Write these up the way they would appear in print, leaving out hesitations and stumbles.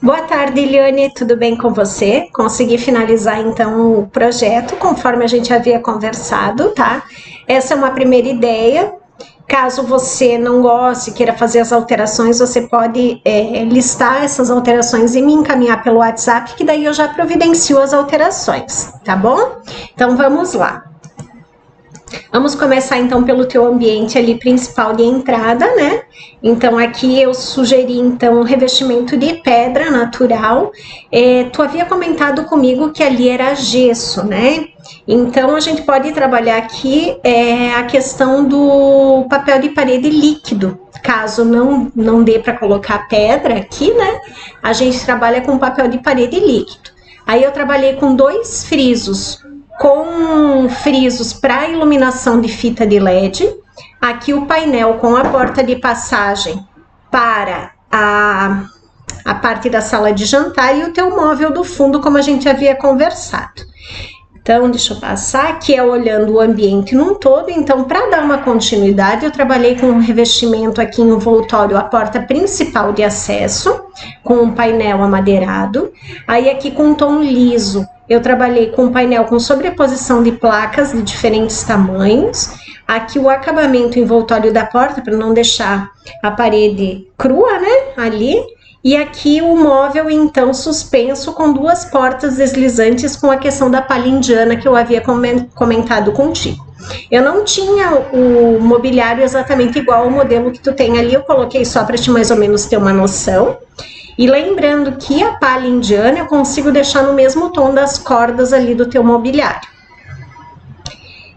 Boa tarde, Eliane, tudo bem com você? Consegui finalizar então o projeto conforme a gente havia conversado, tá? Essa é uma primeira ideia. Caso você não goste, queira fazer as alterações, você pode listar essas alterações e me encaminhar pelo WhatsApp, que daí eu já providencio as alterações, tá bom? Então vamos lá. Vamos começar então pelo teu ambiente ali principal de entrada, né? Então aqui eu sugeri então um revestimento de pedra natural. Tu havia comentado comigo que ali era gesso, né? Então a gente pode trabalhar aqui a questão do papel de parede líquido. Caso não dê para colocar pedra aqui, né? A gente trabalha com papel de parede líquido. Aí eu trabalhei com 2 frisos, com frisos para iluminação de fita de LED. Aqui o painel com a porta de passagem para a parte da sala de jantar e o teu móvel do fundo, como a gente havia conversado. Então, deixa eu passar, aqui é olhando o ambiente num todo. Então, para dar uma continuidade, eu trabalhei com um revestimento aqui em envoltório, a porta principal de acesso, com um painel amadeirado. Aí aqui com um tom liso, eu trabalhei com um painel com sobreposição de placas de diferentes tamanhos. Aqui o acabamento envoltório da porta, para não deixar a parede crua, né, ali. E aqui o móvel, então, suspenso com 2 portas deslizantes com a questão da palha indiana que eu havia comentado contigo. Eu não tinha o mobiliário exatamente igual ao modelo que tu tem ali, eu coloquei só para te mais ou menos ter uma noção. E lembrando que a palha indiana eu consigo deixar no mesmo tom das cordas ali do teu mobiliário.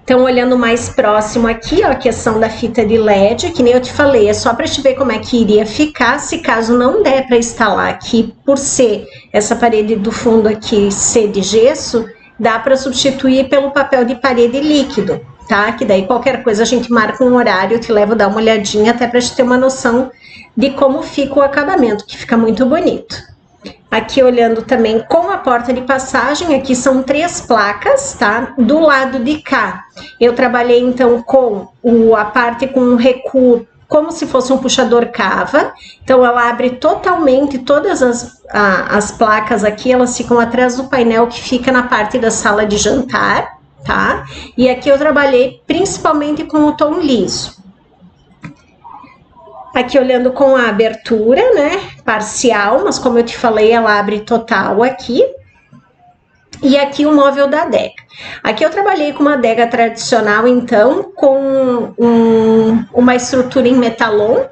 Então, olhando mais próximo aqui, ó, a questão da fita de LED, que nem eu te falei, é só para te ver como é que iria ficar, se caso não der para instalar aqui, por ser essa parede do fundo aqui ser de gesso, dá para substituir pelo papel de parede líquido, tá? Que daí qualquer coisa a gente marca um horário, eu te levo a dar uma olhadinha até para te ter uma noção de como fica o acabamento, que fica muito bonito. Aqui olhando também com a porta de passagem, aqui são 3 placas, tá? Do lado de cá, eu trabalhei então com a parte com um recuo, como se fosse um puxador cava. Então ela abre totalmente, todas as placas aqui, elas ficam atrás do painel que fica na parte da sala de jantar, tá? E aqui eu trabalhei principalmente com o tom liso. Aqui olhando com a abertura, né, parcial, mas como eu te falei, ela abre total aqui. E aqui o móvel da adega. Aqui eu trabalhei com uma adega tradicional, então, com uma estrutura em metalon,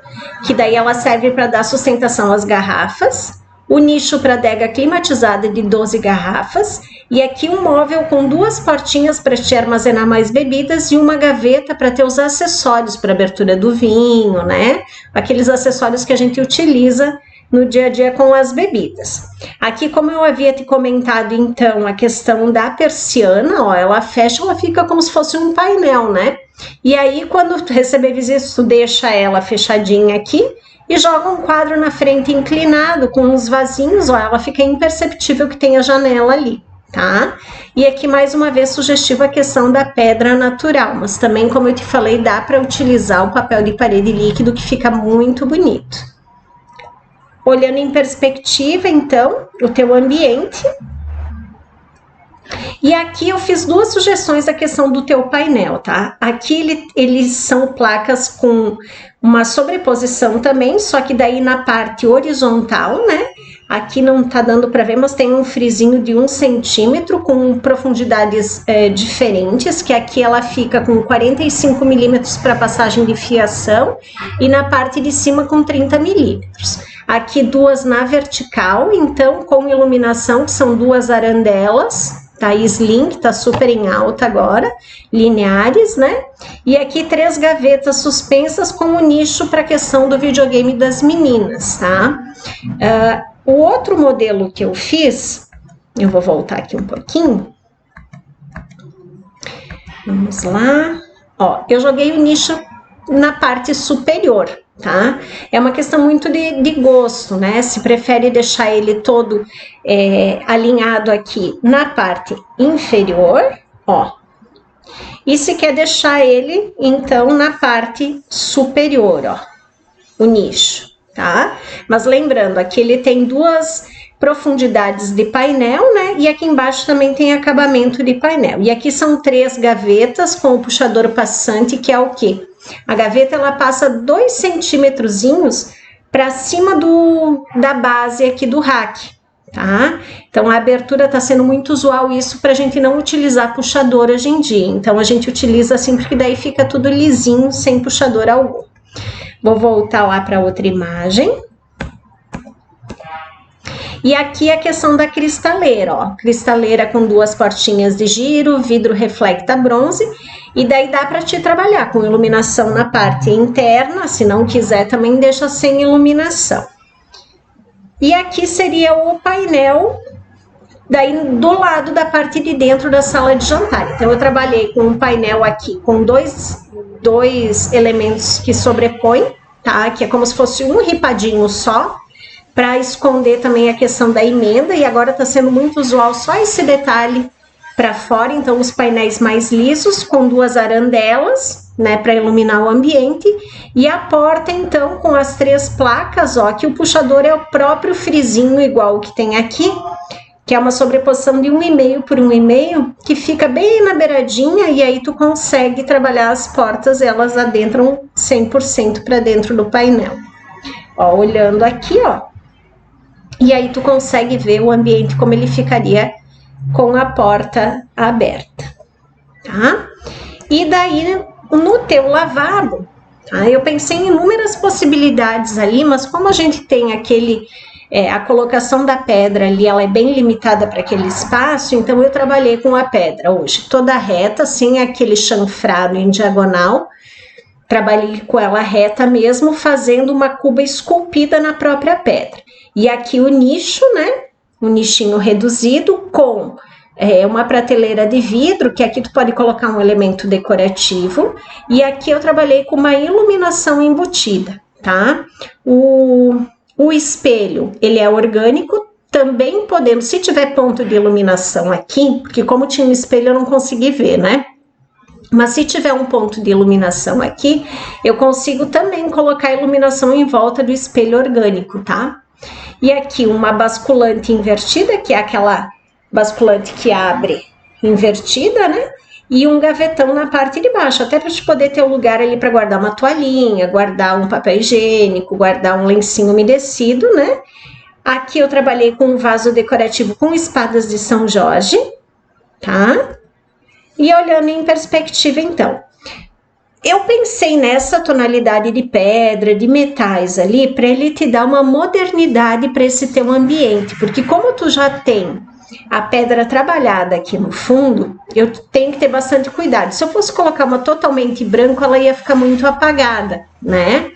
que daí ela serve para dar sustentação às garrafas. O nicho para adega climatizada de 12 garrafas. E aqui um móvel com 2 portinhas para te armazenar mais bebidas e uma gaveta para ter os acessórios para abertura do vinho, né? Aqueles acessórios que a gente utiliza no dia a dia com as bebidas. Aqui, como eu havia te comentado, então, a questão da persiana, ó, ela fecha, ela fica como se fosse um painel, né? E aí, quando tu receber visitas, tu deixa ela fechadinha aqui e joga um quadro na frente inclinado com uns vasinhos, ó, ela fica imperceptível que tem a janela ali, tá? E aqui, mais uma vez, sugestiva a questão da pedra natural, mas também, como eu te falei, dá para utilizar o papel de parede líquido, que fica muito bonito. Olhando em perspectiva, então, o teu ambiente. E aqui eu fiz 2 sugestões da questão do teu painel, tá? Aqui eles são placas com uma sobreposição também, só que daí na parte horizontal, né? Aqui não tá dando para ver, mas tem um frisinho de 1 centímetro com profundidades diferentes, que aqui ela fica com 45 milímetros para passagem de fiação e na parte de cima com 30 milímetros. Aqui 2 na vertical, então com iluminação, que são 2 arandelas, tá? Slim, que tá super em alta agora, lineares, né? E aqui 3 gavetas suspensas com o nicho para a questão do videogame das meninas, tá? O outro modelo que eu fiz, eu vou voltar aqui um pouquinho. Vamos lá. Ó, eu joguei o nicho na parte superior, tá? É uma questão muito de gosto, né? Se prefere deixar ele todo alinhado aqui na parte inferior, ó. E se quer deixar ele, então, na parte superior, ó. O nicho, tá? Mas lembrando, aqui ele tem 2 profundidades de painel, né? E aqui embaixo também tem acabamento de painel. E aqui são 3 gavetas com o puxador passante, que é o quê? A gaveta, ela passa 2 centímetrozinhos para cima da base aqui do rack, tá? Então, a abertura tá sendo muito usual isso pra gente não utilizar puxador hoje em dia. Então, a gente utiliza assim, porque daí fica tudo lisinho, sem puxador algum. Vou voltar lá para outra imagem. E aqui a questão da cristaleira, ó. Cristaleira com 2 portinhas de giro, vidro reflecta bronze. E daí dá para te trabalhar com iluminação na parte interna, se não quiser também deixa sem iluminação. E aqui seria o painel, daí do lado da parte de dentro da sala de jantar. Então eu trabalhei com um painel aqui com dois elementos que sobrepõem, tá? Que é como se fosse um ripadinho só, para esconder também a questão da emenda, e agora está sendo muito usual só esse detalhe para fora, então os painéis mais lisos, com 2 arandelas, né, para iluminar o ambiente, e a porta, então, com as 3 placas, ó, que o puxador é o próprio frisinho, igual o que tem aqui, que é uma sobreposição de 1,5 por 1,5, que fica bem na beiradinha, e aí tu consegue trabalhar as portas, elas adentram 100% para dentro do painel. Ó, olhando aqui, ó, e aí tu consegue ver o ambiente como ele ficaria com a porta aberta, tá? E daí, no teu lavabo, tá? Eu pensei em inúmeras possibilidades ali, mas como a gente tem a colocação da pedra ali, ela é bem limitada para aquele espaço, então eu trabalhei com a pedra hoje, toda reta, sem aquele chanfrado em diagonal, trabalhei com ela reta mesmo, fazendo uma cuba esculpida na própria pedra. E aqui o nicho, né? Um nichinho reduzido com uma prateleira de vidro, que aqui tu pode colocar um elemento decorativo, e aqui eu trabalhei com uma iluminação embutida, tá? O espelho, ele é orgânico, também podemos, se tiver ponto de iluminação aqui, porque como tinha um espelho eu não consegui ver, né? Mas se tiver um ponto de iluminação aqui, eu consigo também colocar a iluminação em volta do espelho orgânico, tá? E aqui uma basculante invertida, que é aquela basculante que abre invertida, né? E um gavetão na parte de baixo, até para te poder ter um lugar ali para guardar uma toalhinha, guardar um papel higiênico, guardar um lencinho umedecido, né? Aqui eu trabalhei com um vaso decorativo com espadas de São Jorge, tá? E olhando em perspectiva, então, eu pensei nessa tonalidade de pedra, de metais ali, para ele te dar uma modernidade para esse teu ambiente, porque como tu já tem a pedra trabalhada aqui no fundo, eu tenho que ter bastante cuidado. Se eu fosse colocar uma totalmente branca, ela ia ficar muito apagada, né?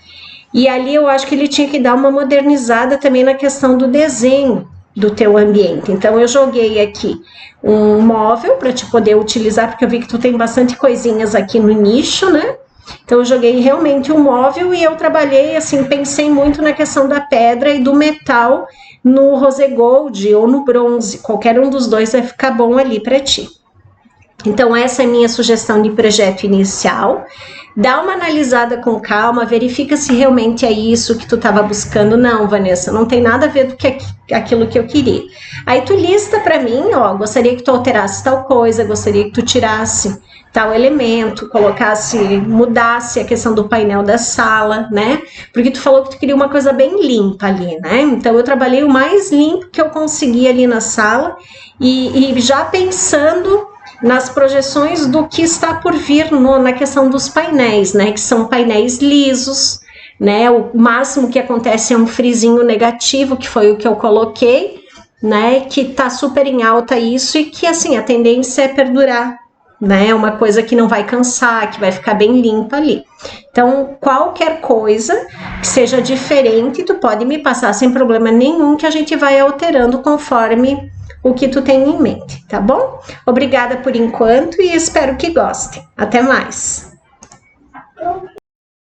E ali eu acho que ele tinha que dar uma modernizada também na questão do desenho do teu ambiente. Então eu joguei aqui um móvel para te poder utilizar, porque eu vi que tu tem bastante coisinhas aqui no nicho, né? Então eu joguei realmente um móvel e eu trabalhei assim, pensei muito na questão da pedra e do metal no rose gold ou no bronze, qualquer um dos dois vai ficar bom ali para ti. Então essa é a minha sugestão de projeto inicial. Dá uma analisada com calma, verifica se realmente é isso que tu estava buscando. Não, Vanessa, não tem nada a ver com aquilo que eu queria. Aí tu lista para mim, ó, gostaria que tu alterasse tal coisa, gostaria que tu tirasse tal elemento, colocasse, mudasse a questão do painel da sala, né? Porque tu falou que tu queria uma coisa bem limpa ali, né? Então eu trabalhei o mais limpo que eu consegui ali na sala e já pensando nas projeções do que está por vir na questão dos painéis, né? Que são painéis lisos, né? O máximo que acontece é um frisinho negativo, que foi o que eu coloquei, né? Que tá super em alta isso e que, assim, a tendência é perdurar, né? É uma coisa que não vai cansar, que vai ficar bem limpa ali. Então, qualquer coisa que seja diferente, tu pode me passar sem problema nenhum, que a gente vai alterando conforme o que tu tem em mente, tá bom? Obrigada por enquanto e espero que gostem. Até mais!